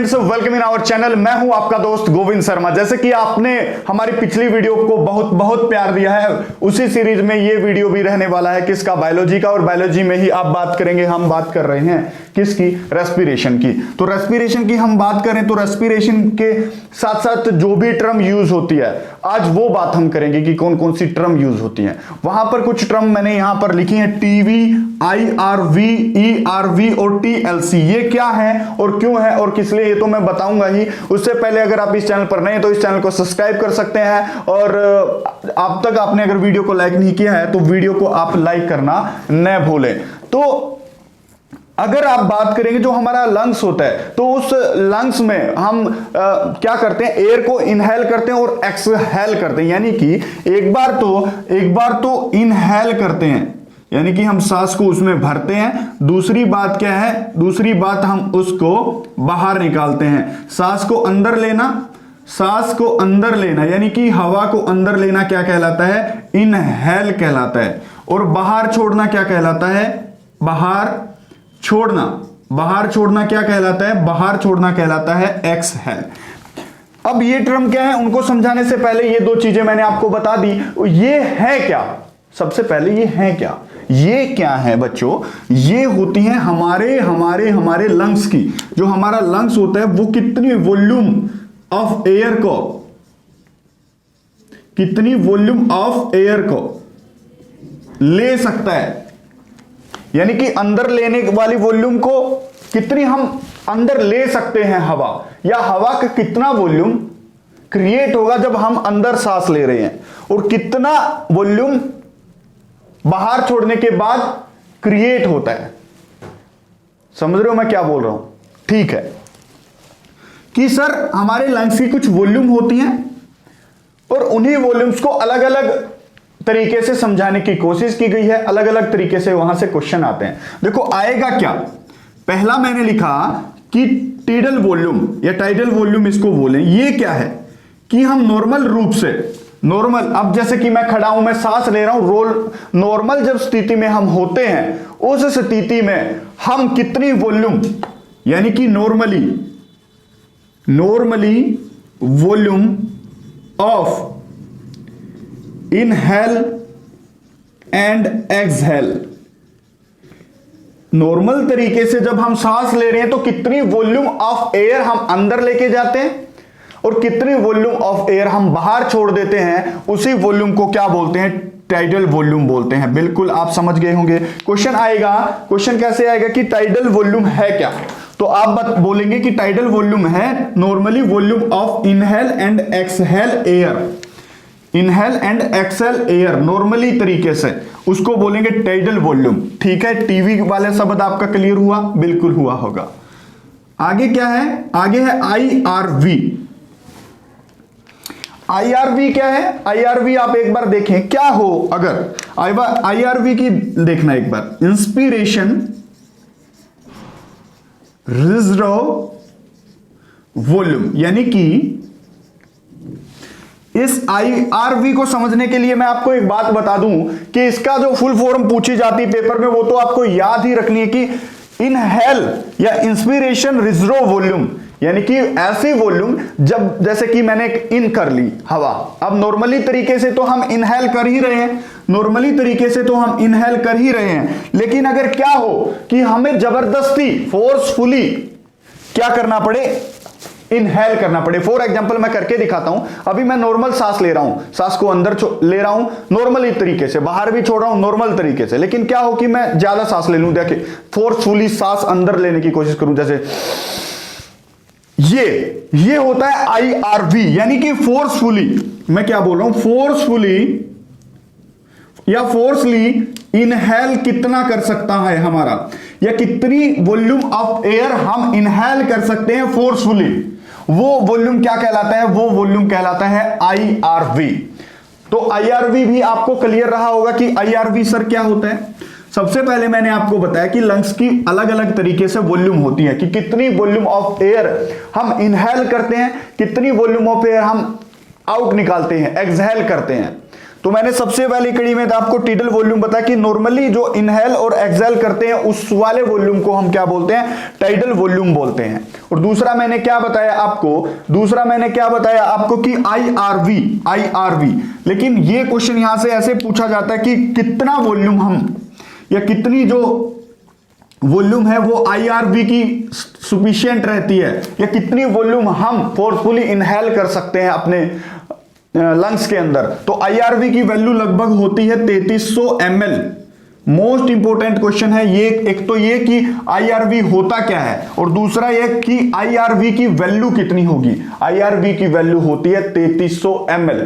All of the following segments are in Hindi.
Friends, welcome in our channel. मैं हूं आपका दोस्त गोविंद शर्मा। जैसे कि आपने हमारी पिछली वीडियो को बहुत बहुत प्यार दिया है, उसी सीरीज में ये वीडियो भी रहने वाला है किसका, बायोलॉजी का। और बायोलॉजी में ही आप बात करेंगे, हम बात कर रहे हैं किसकी, रेस्पिरेशन की। तो रेस्पिरेशन की हम बात करें तो रेस्पिरेशन के साथ साथ जो भी टर्म यूज होती है, आज वो बात हम करेंगे कि कौन कौन सी टर्म यूज होती है। वहां पर कुछ टर्म मैंने यहां पर लिखी है, टीवी, IRV, ERV और TLC। ये क्या है और क्यों है और किस लिए, ये तो मैं बताऊंगा ही। उससे पहले अगर आप इस चैनल पर नए हैं तो इस चैनल को सब्सक्राइब कर सकते हैं, और अब तक आपने अगर वीडियो को लाइक नहीं किया है तो वीडियो को आप लाइक करना न भूलें। तो अगर आप बात करेंगे जो हमारा लंग्स होता है, तो उस लंग्स में हम क्या करते हैं, एयर को इनहेल करते हैं और एक्सहेल करते हैं। यानी कि एक बार तो इनहेल करते हैं, यानी कि हम सांस को उसमें भरते हैं। दूसरी बात क्या है, दूसरी बात हम उसको बाहर निकालते हैं। सांस को अंदर लेना यानी कि हवा को अंदर लेना क्या कहलाता है, इनहेल कहलाता है। और बाहर छोड़ना क्या कहलाता है, बाहर छोड़ना क्या कहलाता है, बाहर छोड़ना कहलाता है एक्सहेल। अब ये टर्म क्या है, उनको समझाने से पहले ये दो चीजें मैंने आपको बता दी। ये है क्या, सबसे पहले ये है क्या, ये क्या है बच्चों, ये होती हैं हमारे लंग्स की। जो हमारा लंग्स होता है वो कितनी वॉल्यूम ऑफ एयर को ले सकता है, यानी कि अंदर लेने वाली वॉल्यूम को कितनी हम अंदर ले सकते हैं हवा, या हवा का कितना वॉल्यूम क्रिएट होगा जब हम अंदर सांस ले रहे हैं, और कितना वॉल्यूम बाहर छोड़ने के बाद क्रिएट होता है। समझ रहे हो मैं क्या बोल रहा हूं? ठीक है कि सर हमारे लंग्स की कुछ वॉल्यूम होती हैं और उन्हीं वॉल्यूम्स को अलग अलग तरीके से समझाने की कोशिश की गई है। अलग अलग तरीके से वहां से क्वेश्चन आते हैं। देखो आएगा क्या, पहला मैंने लिखा कि टीडल वॉल्यूम या टाइडल वॉल्यूम इसको बोलें। ये क्या है कि हम नॉर्मल रूप से अब जैसे कि मैं खड़ा हूं, मैं सांस ले रहा हूं, नॉर्मल जब स्थिति में हम होते हैं, उस स्थिति में हम कितनी वॉल्यूम, यानी कि normally volume of inhale and exhale, normal तरीके से जब हम सांस ले रहे हैं तो कितनी वॉल्यूम ऑफ एयर हम अंदर लेके जाते हैं और कितनी वॉल्यूम ऑफ एयर हम बाहर छोड़ देते हैं, उसी वॉल्यूम को क्या बोलते हैं, टाइडल वॉल्यूम बोलते हैं। बिल्कुल आप समझ गए होंगे। क्वेश्चन आएगा, क्वेश्चन कैसे आएगा कि टाइडल वॉल्यूम है क्या, तो आप बोलेंगे कि टाइडल वॉल्यूम है normally volume of inhale and exhale air, normally तरीके से उसको बोलेंगे टाइडल वॉल्यूम। ठीक है, टीवी वाले शब्द आपका क्लियर हुआ, बिल्कुल हुआ होगा। आगे क्या है, आगे है IRV क्या है, IRV आप एक बार देखें क्या हो, अगर IRV की देखना एक बार, इंस्पिरेशन रिजर्व वॉल्यूम। यानी कि इस IRV को समझने के लिए मैं आपको एक बात बता दूं कि इसका जो फुल फॉर्म पूछी जाती है पेपर में, वो तो आपको याद ही रखनी है कि इनहेल या इंस्पिरेशन रिजर्व वॉल्यूम, यानी कि ऐसी वॉल्यूम जब, जैसे कि मैंने इन कर ली हवा, अब नॉर्मली तरीके से तो हम इनहेल कर ही रहे हैं, लेकिन अगर क्या हो कि हमें जबरदस्ती फोर्सफुली क्या करना पड़े, इनहेल करना पड़े। फॉर एग्जांपल मैं करके दिखाता हूं। अभी मैं नॉर्मल सांस ले रहा हूं, सांस को अंदर ले रहा हूं नॉर्मली तरीके से, बाहर भी छोड़ रहा हूं नॉर्मल तरीके से, लेकिन क्या हो कि मैं ज्यादा सांस ले लूं, देखिए फोर्सफुली सांस अंदर लेने की कोशिश करूं, जैसे ये होता है IRV, यानी कि फोर्सफुली, मैं क्या बोल रहा हूं, फोर्सली इनहेल कितना कर सकता है हमारा, या कितनी वॉल्यूम ऑफ एयर हम इनहेल कर सकते हैं फोर्सफुली, वो वॉल्यूम क्या कहलाता है, वो वॉल्यूम कहलाता है IRV। तो IRV भी आपको क्लियर रहा होगा कि IRV सर क्या होता है। सबसे पहले मैंने आपको बताया कि लंग्स की अलग अलग तरीके से वॉल्यूम होती है, कि कितनी वॉल्यूम ऑफ एयर हम इनहेल करते हैं, कितनी वॉल्यूम ऑफ एयर हम आउट निकालते हैं, एक्सहेल करते हैं। तो मैंने सबसे पहली कड़ी में आपको टाइडल वॉल्यूम बताया कि नॉर्मली जो इनहेल और एक्सहेल करते हैं उस वाले वॉल्यूम को हम क्या बोलते हैं, टाइडल वॉल्यूम बोलते हैं। और दूसरा मैंने क्या बताया आपको कि आईआरवी। लेकिन ये क्वेश्चन यहां से ऐसे पूछा जाता है कि कितना वॉल्यूम हम या कितनी जो वॉल्यूम है वो आईआरवी की सफिशिएंट रहती है, या कितनी वॉल्यूम हम फोर्सफुली इनहेल कर सकते हैं अपने लंग्स के अंदर। तो आईआरवी की वैल्यू लगभग होती है 3300 ml। मोस्ट इंपोर्टेंट क्वेश्चन है ये, एक तो ये कि आईआरवी होता क्या है, और दूसरा ये कि आईआरवी की वैल्यू कितनी होगी। आईआरवी की वैल्यू होती है 3300 ml।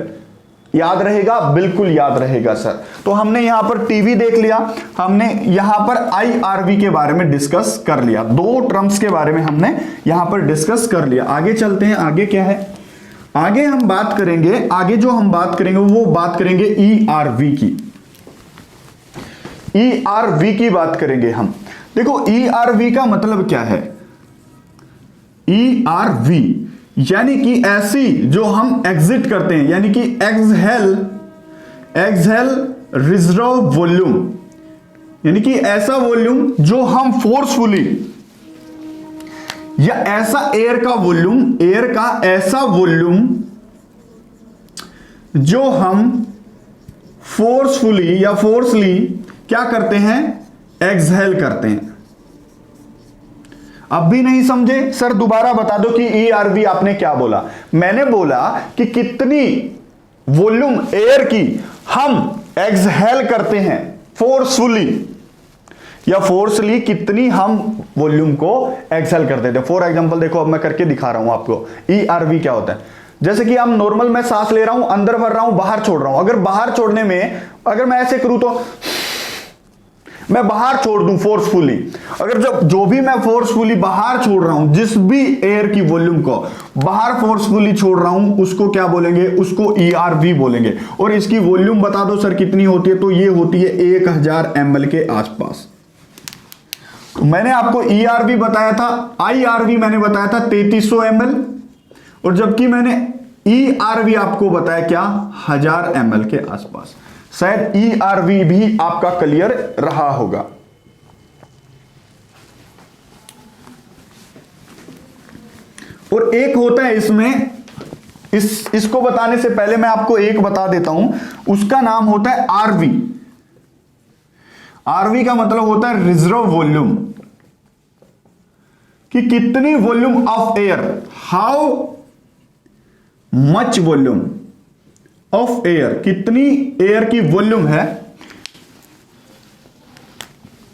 याद रहेगा, बिल्कुल याद रहेगा सर। तो हमने यहां पर टीवी देख लिया, हमने यहां पर आईआरवी के बारे में डिस्कस कर लिया, दो टर्म्स के बारे में हमने यहां पर डिस्कस कर लिया। आगे चलते हैं, आगे क्या है, आगे हम बात करेंगे, आगे जो हम बात करेंगे वो बात करेंगे ईआरवी की। ईआरवी की बात करेंगे हम। देखो ईआरवी का मतलब क्या है, ईआरवी यानी कि ऐसी जो हम एग्जिट करते हैं, यानी कि एक्सहेल रिजर्व वॉल्यूम, यानी कि ऐसा वॉल्यूम जो हम फोर्सफुली, या ऐसा एयर का ऐसा वॉल्यूम जो हम फोर्सफुली या फोर्सली क्या करते हैं, एक्सहेल करते हैं। अब भी नहीं समझे सर, दोबारा बता दो कि ईआरवी आपने क्या बोला। मैंने बोला कि कितनी वॉल्यूम एयर की हम एक्सहेल करते हैं फोर्सफुली, या फोर्सली कितनी हम वॉल्यूम को एक्सहेल कर देते हैं। फॉर एग्जांपल देखो, अब मैं करके दिखा रहा हूं आपको ईआरवी क्या होता है। जैसे कि हम नॉर्मल मैं सांस ले रहा हूं, अंदर भर रहा हूं, बाहर छोड़ रहा हूं। अगर बाहर छोड़ने में अगर मैं ऐसे करूं तो मैं बाहर छोड़ दूं फोर्सफुली, अगर जो भी मैं फोर्सफुली बाहर छोड़ रहा हूं, जिस भी एयर की वॉल्यूम को बाहर फोर्सफुली छोड़ रहा हूं, उसको क्या बोलेंगे, उसको ईआरवी बोलेंगे। और इसकी वॉल्यूम बता दो सर कितनी होती है, तो ये होती है 1000 ml के आसपास। तो मैंने आपको ईआरवी बताया था, आईआरवी मैंने बताया था 3300 ml, और जबकि मैंने ईआरवी आपको बताया क्या, 1000 ml के आसपास। शायद ईआरवी भी आपका क्लियर रहा होगा। और एक होता है इसमें, इसको बताने से पहले मैं आपको एक बता देता हूं, उसका नाम होता है आरवी। आरवी का मतलब होता है रिजर्व वॉल्यूम, कि कितनी volume of air, how much volume of air, कितनी एयर की वॉल्यूम है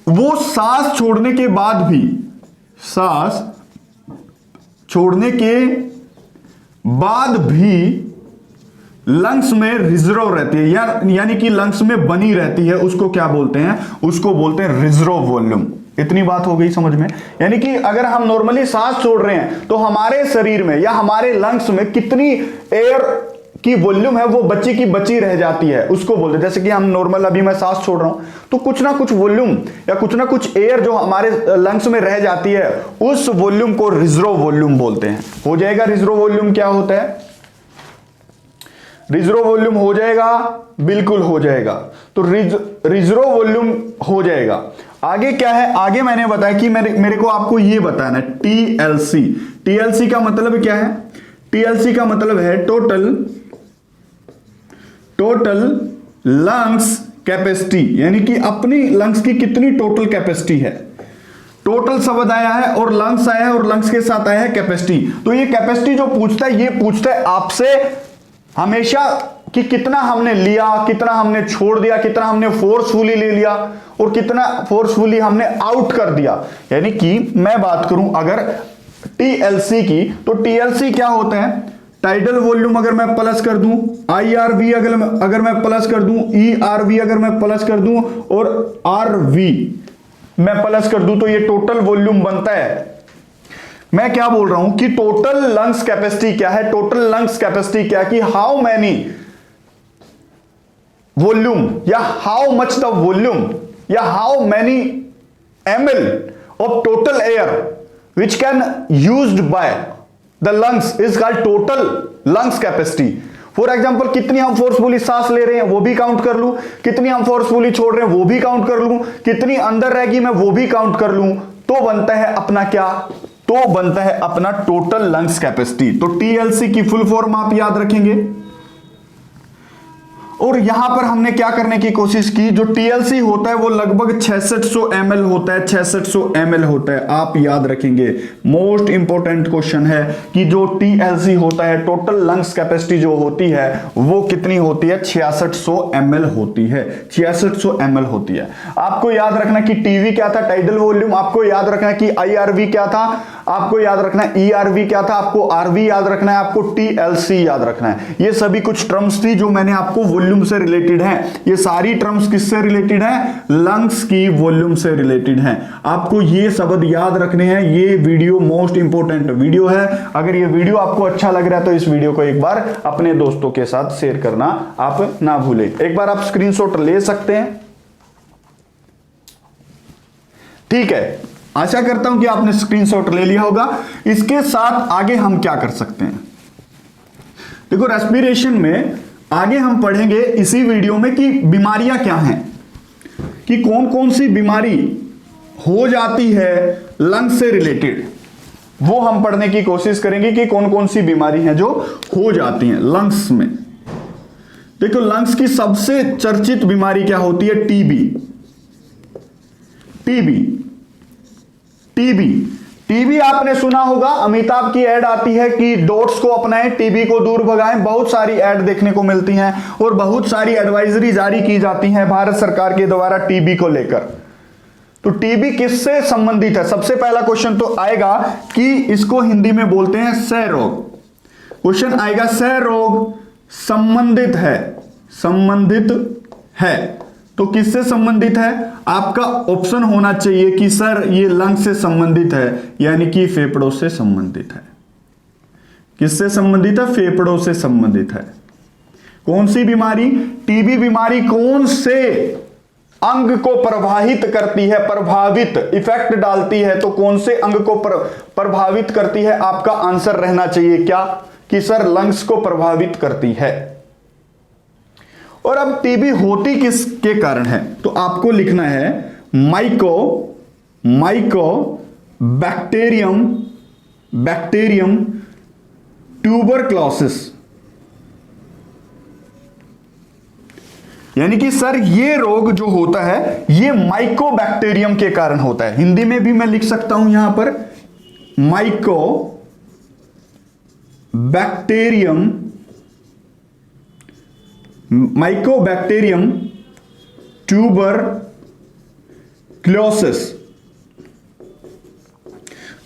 वो सांस छोड़ने के बाद भी, सांस छोड़ने के बाद भी लंग्स में रिजर्व रहती है, यानी कि लंग्स में बनी रहती है। उसको क्या बोलते हैं, उसको बोलते हैं रिजर्व वॉल्यूम। इतनी बात हो गई समझ में। यानी कि अगर हम नॉर्मली सांस छोड़ रहे हैं तो हमारे शरीर में या हमारे लंग्स में कितनी एयर की वॉल्यूम है वो बची की बची रह जाती है, उसको बोलते हैं। जैसे कि हम नॉर्मल, अभी मैं सांस छोड़ रहा हूं तो कुछ ना कुछ वॉल्यूम या कुछ ना कुछ एयर जो हमारे लंग्स में रह जाती है, उस वॉल्यूम को रिजर्व वॉल्यूम बोलते हैं। हो जाएगा रिजर्व वॉल्यूम क्या होता है, रिजर्व वॉल्यूम हो जाएगा, बिल्कुल हो जाएगा। तो रिजर्व वॉल्यूम हो जाएगा। आगे क्या है, आगे मैंने बताया कि मेरे को आपको ये बताना है टीएलसी। टीएलसी का मतलब क्या है, टीएलसी का मतलब है टोटल लंग्स कैपेसिटी, यानी कि अपनी लंग्स की कितनी टोटल कैपेसिटी है। टोटल शब्द आया है और लंग्स आया है और लंग्स के साथ आया है कैपेसिटी। तो ये कैपेसिटी जो पूछता है, ये पूछता है आपसे हमेशा कि कितना हमने लिया, कितना हमने छोड़ दिया, कितना हमने फोर्सफुली ले लिया और कितना फोर्सफुली हमने आउट कर दिया। यानी कि मैं बात करूं अगर टीएलसी की, तो टीएलसी क्या होता है, टाइडल वॉल्यूम अगर मैं प्लस कर दूं, आईआरवी अगर मैं प्लस कर दूं, ईआरवी अगर मैं प्लस कर दूं और आरवी मैं प्लस कर दूं, तो ये टोटल वॉल्यूम बनता है। मैं क्या बोल रहा हूं कि टोटल लंग्स कैपेसिटी क्या है, टोटल लंग्स कैपेसिटी क्या, कि हाउ मैनी वॉल्यूम या हाउ मच द वॉल्यूम या how many ml of total air which can used by the lungs is called total lungs capacity। For example कितनी हम फोर्सफुली सांस ले रहे हैं वो भी काउंट कर लूं, कितनी हम फोर्सफुली छोड़ रहे हैं वो भी काउंट कर लूं, कितनी अंदर रहेगी मैं वो भी काउंट कर लूं, तो बनता है अपना क्या, तो बनता है अपना टोटल लंग्स कैपेसिटी। तो टीएलसी की फुल फॉर्म आप याद रखेंगे। और यहां पर हमने क्या करने की कोशिश की, जो टीएलसी होता है वो लगभग 6600 ml होता है, 6600 ml होता है, आप याद रखेंगे। मोस्ट इंपॉर्टेंट क्वेश्चन है कि जो टीएलसी होता है, टोटल लंग्स कैपेसिटी जो होती है वो कितनी होती है, 6600 ml होती है, 6600 ml होती है। आपको याद रखना कि टीवी क्या था, टाइडल वॉल्यूम, आपको याद रखना कि आईआरवी क्या था, आपको याद रखना है ईआरवी क्या था, आपको आरवी याद रखना है, आपको टीएलसी याद रखना है। ये सभी कुछ टर्म्स थी जो मैंने आपको वॉल्यूम से रिलेटेड है। ये सारी टर्म्स किससे रिलेटेड है, लंग्स की वॉल्यूम से रिलेटेड है। आपको ये शब्द याद रखने हैं। ये वीडियो मोस्ट इंपोर्टेंट वीडियो है। अगर ये वीडियो आपको अच्छा लग रहा है तो इस वीडियो को एक बार अपने दोस्तों के साथ शेयर करना आप ना भूलें। एक बार आप स्क्रीनशॉट ले सकते हैं, ठीक है। आशा करता हूं कि आपने स्क्रीनशॉट ले लिया होगा। इसके साथ आगे हम क्या कर सकते हैं, देखो रेस्पिरेशन में आगे हम पढ़ेंगे इसी वीडियो में कि बीमारियां क्या हैं, कि कौन कौन सी बीमारी हो जाती है लंग्स से रिलेटेड, वो हम पढ़ने की कोशिश करेंगे कि कौन कौन सी बीमारी हैं जो हो जाती हैं लंग्स में। देखो लंग्स की सबसे चर्चित बीमारी क्या होती है, टीबी। टीबी टीबी टीबी आपने सुना होगा, अमिताभ की एड आती है कि डॉट्स को अपनाएं, टीबी को दूर भगाएं। बहुत सारी एड देखने को मिलती हैं और बहुत सारी एडवाइजरी जारी की जाती हैं भारत सरकार के द्वारा टीबी को लेकर। तो टीबी किससे संबंधित है, सबसे पहला क्वेश्चन तो आएगा कि इसको हिंदी में बोलते हैं क्षय रोग। क्वेश्चन आएगा क्षय रोग संबंधित है, संबंधित है तो किससे संबंधित है, आपका ऑप्शन होना चाहिए कि सर ये लंग से संबंधित है, यानी कि फेफड़ों से संबंधित है। किससे संबंधित है, फेफड़ों से संबंधित है। कौन सी बीमारी, टीबी बीमारी कौन से अंग को प्रभावित करती है, प्रभावित इफेक्ट डालती है, तो कौन से अंग को प्रभावित करती है, आपका आंसर रहना चाहिए क्या, कि सर लंग्स को प्रभावित करती है। और अब टीबी होती किसके कारण है, तो आपको लिखना है बैक्टीरियम ट्यूबरक्लोसिस, यानी कि सर ये रोग जो होता है ये माइकोबैक्टीरियम के कारण होता है। हिंदी में भी मैं लिख सकता हूं यहां पर माइकोबैक्टीरियम ट्यूबरक्लोसिस।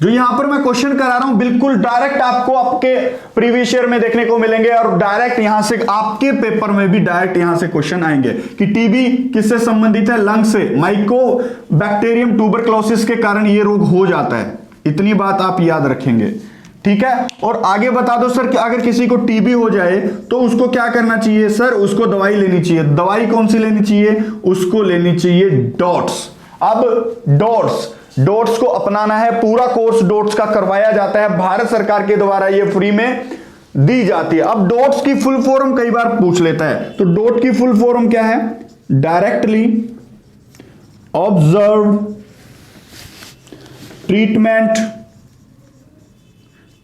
जो यहां पर मैं क्वेश्चन करा रहा हूं बिल्कुल डायरेक्ट आपको आपके प्रीवियस ईयर में देखने को मिलेंगे और डायरेक्ट यहां से आपके पेपर में भी डायरेक्ट यहां से क्वेश्चन आएंगे कि टीबी किससे संबंधित है, लंग से। माइकोबैक्टीरियम ट्यूबरक्लोसिस के कारण यह रोग हो जाता है, इतनी बात आप याद रखेंगे, ठीक है। और आगे बता दो सर कि अगर किसी को टीबी हो जाए तो उसको क्या करना चाहिए, सर उसको दवाई लेनी चाहिए। दवाई कौन सी लेनी चाहिए, उसको लेनी चाहिए डॉट्स। अब डॉट्स को अपनाना है, पूरा कोर्स डॉट्स का करवाया जाता है भारत सरकार के द्वारा, ये फ्री में दी जाती है। अब डॉट्स की फुल फॉर्म कई बार पूछ लेता है, तो डॉट की फुल फॉर्म क्या है, directly observe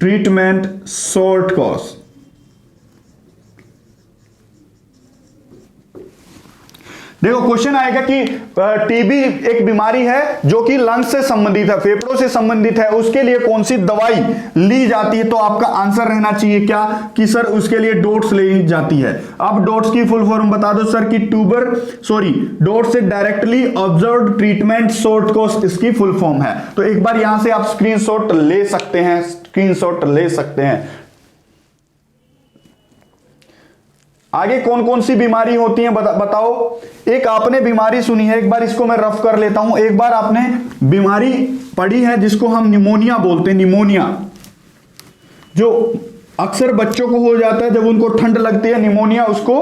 treatment short course. देखो क्वेश्चन आएगा कि टीबी एक बीमारी है जो कि लंग्स से संबंधित है, फेफड़ों से संबंधित है, उसके लिए कौन सी दवाई ली जाती है, तो आपका आंसर रहना चाहिए क्या, कि सर उसके लिए डॉट्स ली जाती है। अब डॉट्स की फुल फॉर्म बता दो सर कि डॉट्स से directly observed treatment short course इसकी फुल फॉर्म है। तो एक बार यहां से आप स्क्रीनशॉट ले सकते हैं। आगे कौन कौन सी बीमारी होती है बताओ। एक आपने बीमारी सुनी है, एक बार इसको मैं रफ कर लेता हूं। एक बार आपने बीमारी पढ़ी है जिसको हम निमोनिया बोलते हैं, निमोनिया, जो अक्सर बच्चों को हो जाता है जब उनको ठंड लगती है, निमोनिया उसको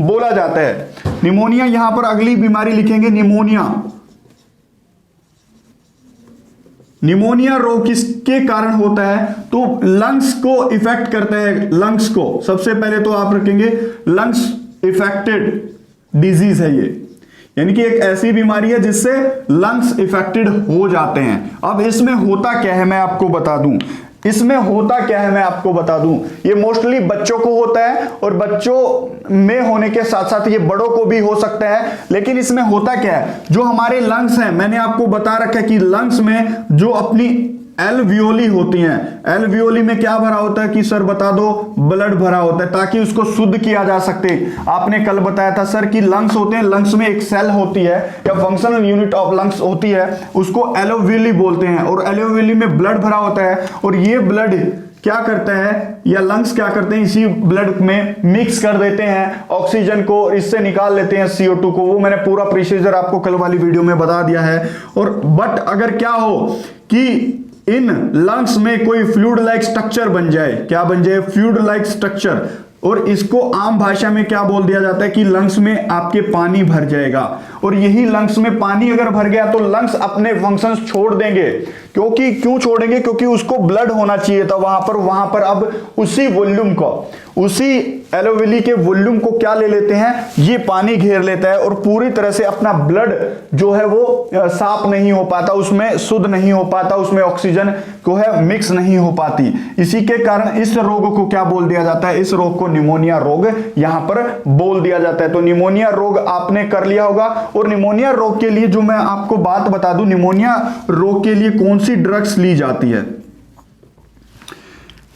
बोला जाता है। निमोनिया, यहां पर अगली बीमारी लिखेंगे निमोनिया रोग किसके कारण होता है? तो लंग्स को इफेक्ट करता है, लंग्स को। सबसे पहले तो आप रखेंगे लंग्स इफेक्टेड डिजीज है ये, यानी कि एक ऐसी बीमारी है जिससे लंग्स इफेक्टेड हो जाते हैं। अब इसमें होता क्या है मैं आपको बता दूं, इसमें होता क्या है मैं आपको बता दूं। ये मोस्टली बच्चों को होता है और बच्चों में होने के साथ साथ ये बड़ों को भी हो सकता है। लेकिन इसमें होता क्या है, जो हमारे लंग्स हैं, मैंने आपको बता रखा है कि लंग्स में जो अपनी एल्वियोली होती हैं, एल्वियोली में क्या भरा होता है कि सर बता दो, ब्लड भरा होता है ताकि उसको शुद्ध किया जा सके। आपने कल बताया था सर कि लंग्स होते हैं, लंग्स में एक सेल होती है या फंक्शनल यूनिट ऑफ लंग्स होती है, उसको एल्वियोली बोलते हैं, और एल्वियोली में ब्लड भरा होता है। और ये ब्लड क्या करता है, या लंग्स क्या करते हैं, इसी ब्लड में मिक्स कर देते हैं ऑक्सीजन को, इससे निकाल लेते हैं CO2 को। वो मैंने पूरा प्रोसीजर आपको कल वाली वीडियो में बता दिया है। और बट अगर क्या हो कि इन लंग्स में कोई फ्लूइड लाइक स्ट्रक्चर बन जाए, क्या बन जाए, फ्लूइड लाइक स्ट्रक्चर, और इसको आम भाषा में क्या बोल दिया जाता है कि लंग्स में आपके पानी भर जाएगा। और यही लंग्स में पानी अगर भर गया तो लंग्स अपने फंक्शंस छोड़ देंगे। क्योंकि क्यों छोड़ेंगे, क्योंकि उसको ब्लड होना चाहिए था वहां पर अब उसी वॉल्यूम को, उसी एलोवेली के वॉल्यूम को क्या ले लेते हैं, ये पानी घेर लेता है और पूरी तरह से अपना ब्लड जो है वो साफ नहीं हो पाता, उसमें शुद्ध नहीं हो पाता, उसमें ऑक्सीजन को है मिक्स नहीं हो पाती। इसी के कारण इस रोग को क्या बोल दिया जाता है, इस रोग को निमोनिया रोग यहां पर बोल दिया जाता है। तो निमोनिया रोग आपने कर लिया होगा। और निमोनिया रोग के लिए जो मैं आपको बात बता दूं, निमोनिया रोग के लिए कौन सी ड्रग्स ली जाती है,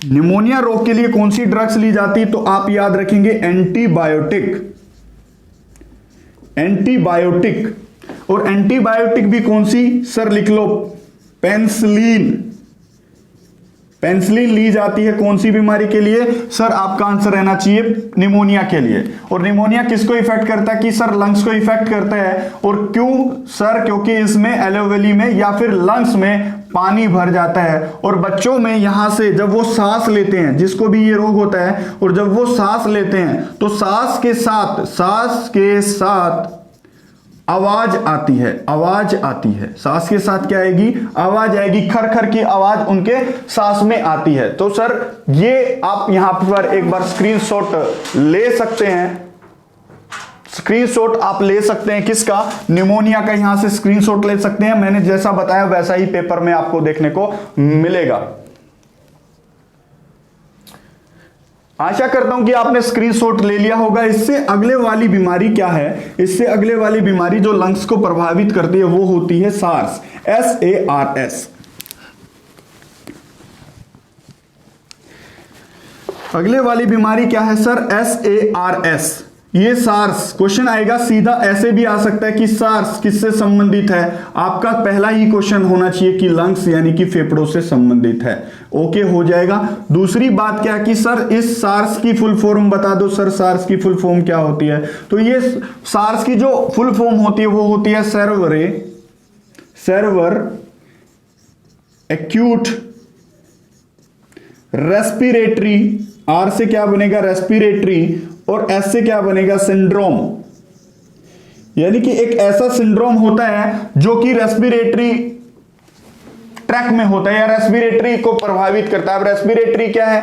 निमोनिया रोग के लिए कौन सी ड्रग्स ली जाती है, तो आप याद रखेंगे एंटीबायोटिक, एंटीबायोटिक। और एंटीबायोटिक भी कौन सी, सर लिख लो, पेनिसिलिन, पेनिसिलिन ली जाती है कौन सी बीमारी के लिए, सर आपका आंसर रहना चाहिए निमोनिया के लिए। और निमोनिया किसको इफेक्ट करता है कि सर लंग्स को इफेक्ट करता है। और क्यों सर, क्योंकि इसमें एलोवेली में या फिर लंग्स में पानी भर जाता है। और बच्चों में यहां से जब वो सांस लेते हैं, जिसको भी ये रोग होता है, और जब वो सांस लेते हैं तो सांस के साथ आवाज आती है, आवाज आती है, सांस के साथ क्या आएगी, आवाज आएगी, खर खर की आवाज उनके सांस में आती है। तो सर ये आप यहां पर एक बार स्क्रीनशॉट ले सकते हैं, स्क्रीनशॉट आप ले सकते हैं किसका, निमोनिया का, यहां से स्क्रीनशॉट ले सकते हैं। मैंने जैसा बताया वैसा ही पेपर में आपको देखने को मिलेगा। आशा करता हूं कि आपने स्क्रीनशॉट ले लिया होगा। इससे अगले वाली बीमारी क्या है, इससे अगले वाली बीमारी जो लंग्स को प्रभावित करती है वो होती है सार्स, SARS। अगले वाली बीमारी क्या है सर, SARS। ये सार्स क्वेश्चन आएगा सीधा, ऐसे भी आ सकता है कि सार्स किससे संबंधित है। आपका पहला ही क्वेश्चन होना चाहिए कि लंग्स यानी कि फेफड़ों से संबंधित है, ओके हो जाएगा। दूसरी बात क्या है कि सर इस सार्स की फुल फॉर्म बता दो, सर सार्स की फुल फॉर्म क्या होती है। तो ये सार्स की जो फुल फॉर्म होती है वो होती है सर्वर एक्यूट रेस्पिरेटरी, आर से क्या बनेगा रेस्पिरेटरी, और एस से क्या बनेगा सिंड्रोम। यानी कि एक ऐसा सिंड्रोम होता है जो कि रेस्पिरेटरी ट्रैक में होता है या रेस्पिरेटरी को प्रभावित करता है। अब रेस्पिरेटरी क्या है,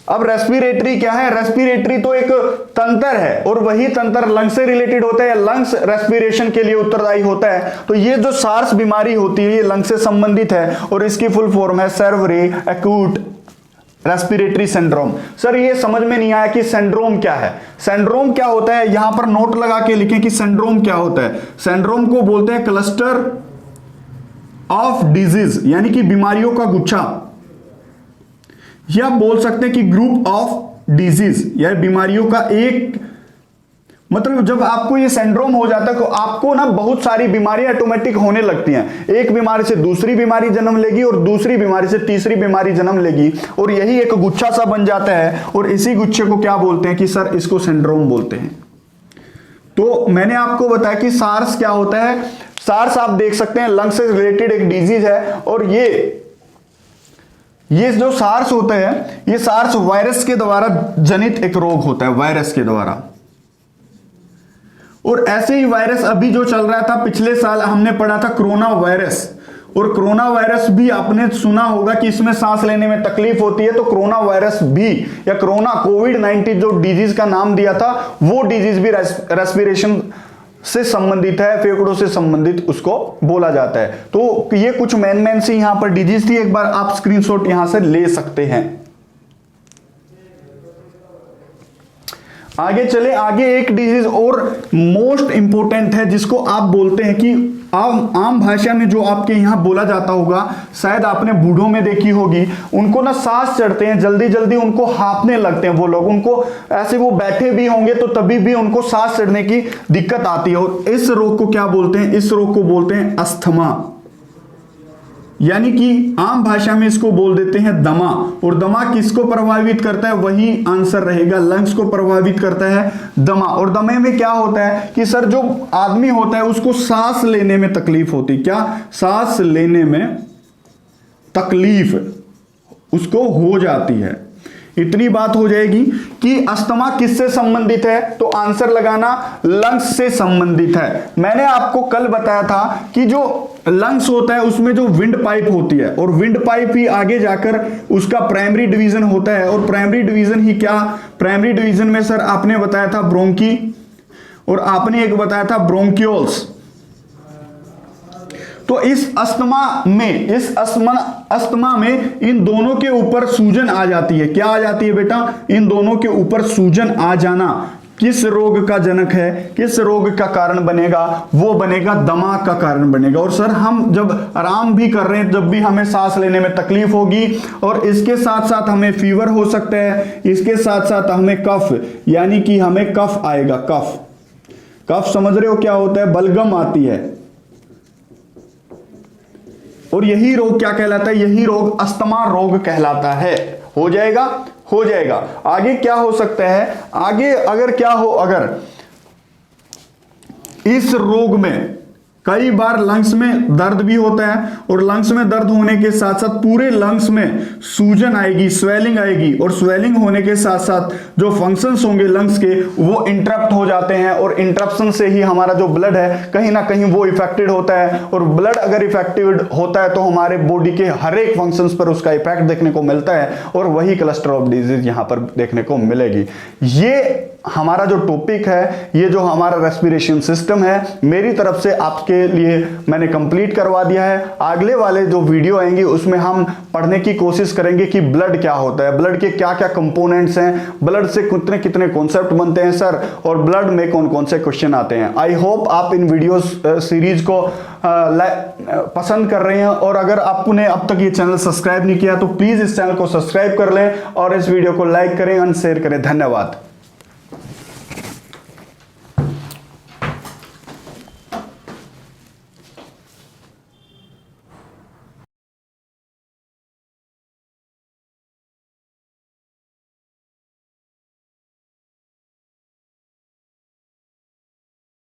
अब रेस्पिरेटरी क्या है, रेस्पिरेटरी तो एक तंत्र है और वही तंत्र लंग्स से रिलेटेड होता है, लंग्स रेस्पिरेशन के लिए उत्तरदायी होता है। तो ये जो सार्स बीमारी होती है ये लंग्स से संबंधित है और इसकी फुल फॉर्म है Sharvari acute respiratory syndrome. Sir ये समझ में नहीं आया कि सिंड्रोम क्या है, सिंड्रोम क्या होता है, यहां पर नोट लगा के लिखें कि सिंड्रोम क्या होता है। सिंड्रोम को बोलते हैं क्लस्टर ऑफ डिजीज, यानी कि बीमारियों का गुच्छा, या बोल सकते हैं कि ग्रुप ऑफ डिजीज, या बीमारियों का एक, मतलब जब आपको ये सिंड्रोम हो जाता है तो आपको ना बहुत सारी बीमारियां ऑटोमेटिक होने लगती हैं। एक बीमारी से दूसरी बीमारी जन्म लेगी और दूसरी बीमारी से तीसरी बीमारी जन्म लेगी और यही एक गुच्छा सा बन जाता है और इसी गुच्छे को क्या बोलते हैं कि सर इसको सिंड्रोम बोलते हैं। तो मैंने आपको बताया कि सार्स क्या होता है। सार्स आप देख सकते हैं लंग्स से रिलेटेड एक डिजीज है और ये जो सार्स होता है ये सार्स वायरस के द्वारा जनित एक रोग होता है, वायरस के द्वारा। और ऐसे ही वायरस अभी जो चल रहा था पिछले साल हमने पढ़ा था कोरोना वायरस, और कोरोना वायरस भी आपने सुना होगा कि इसमें सांस लेने में तकलीफ होती है, तो कोरोना वायरस भी या कोरोना कोविड-19 जो डिजीज का नाम दिया था वो डिजीज भी रेस्पिरेशन से संबंधित है, फेफड़ों से संबंधित उसको बोला जाता है। तो ये कुछ मेन सी यहां पर डिजीज थी, एक बार आप स्क्रीनशॉट यहां से ले सकते हैं। आगे चले, आगे एक डिजीज और मोस्ट इंपोर्टेंट है जिसको आप बोलते हैं कि आम भाषा में जो आपके यहां बोला जाता होगा, शायद आपने बूढ़ों में देखी होगी, उनको ना सांस चढ़ते हैं, जल्दी जल्दी उनको हांफने लगते हैं वो लोग, उनको ऐसे वो बैठे भी होंगे तो तभी भी उनको सांस चढ़ने की दिक्कत आती है। और इस रोग को क्या बोलते हैं? इस रोग को बोलते हैं अस्थमा, यानी कि आम भाषा में इसको बोल देते हैं दमा। और दमा किसको प्रभावित करता है? वही आंसर रहेगा, लंग्स को प्रभावित करता है दमा। और दमे में क्या होता है कि सर जो आदमी होता है उसको सांस लेने में तकलीफ होती, क्या सांस लेने में तकलीफ उसको हो जाती है। इतनी बात हो जाएगी कि अस्थमा किससे संबंधित है, तो आंसर लगाना लंग्स से संबंधित है। मैंने आपको कल बताया था कि जो लंग्स होता है उसमें जो विंड पाइप होती है, और विंड पाइप ही आगे जाकर उसका प्राइमरी डिवीजन होता है। और प्राइमरी डिवीजन ही क्या? प्राइमरी डिवीजन में सर आपने बताया था ब्रोंकी, और आपने एक बताया था ब्रोंकियोल्स। तो इस अस्थमा में इन दोनों के ऊपर सूजन आ जाती है। क्या आ जाती है बेटा? इन दोनों के ऊपर सूजन आ जाना किस रोग का जनक है, किस रोग का कारण बनेगा? वो बनेगा दमा का कारण बनेगा। और सर हम जब आराम भी कर रहे हैं, जब भी हमें सांस लेने में तकलीफ होगी, और इसके साथ साथ हमें फीवर हो सकता है, इसके साथ साथ हमें कफ, यानी कि हमें कफ आएगा। कफ समझ रहे हो क्या होता है? बलगम आती है। और यही रोग क्या कहलाता है? यही रोग अस्थमा रोग कहलाता है। हो जाएगा, हो जाएगा। आगे क्या हो सकता है? आगे अगर क्या हो, अगर इस रोग में कई बार लंग्स में दर्द भी होता है, और लंग्स में दर्द होने के साथ साथ पूरे लंग्स में सूजन आएगी, स्वेलिंग आएगी, और स्वेलिंग होने के साथ साथ जो फंक्शंस होंगे लंग्स के वो इंटरप्ट हो जाते हैं। और इंटरप्शन से ही हमारा जो ब्लड है कहीं ना कहीं वो इफेक्टेड होता है। और ब्लड अगर इफेक्टेड होता है तो हमारे बॉडी के हर एक फंक्शंस पर उसका इफेक्ट देखने को मिलता है, और वही क्लस्टर ऑफ डिजीज यहां पर देखने को मिलेगी। ये हमारा जो टॉपिक है, ये जो हमारा रेस्पिरेशन सिस्टम है, मेरी तरफ से आपके लिए मैंने कंप्लीट करवा दिया है। अगले वाले जो वीडियो आएंगे उसमें हम पढ़ने की कोशिश करेंगे कि ब्लड क्या होता है, ब्लड के क्या क्या कंपोनेंट्स हैं, ब्लड से कितने कितने कॉन्सेप्ट बनते हैं सर, और ब्लड में कौन कौन से क्वेश्चन आते हैं। आई होप आप इन वीडियो सीरीज को पसंद कर रहे हैं, और अगर आपने अब तक ये चैनल सब्सक्राइब नहीं किया तो प्लीज इस चैनल को सब्सक्राइब कर लें, और इस वीडियो को लाइक करें और शेयर करें। धन्यवाद।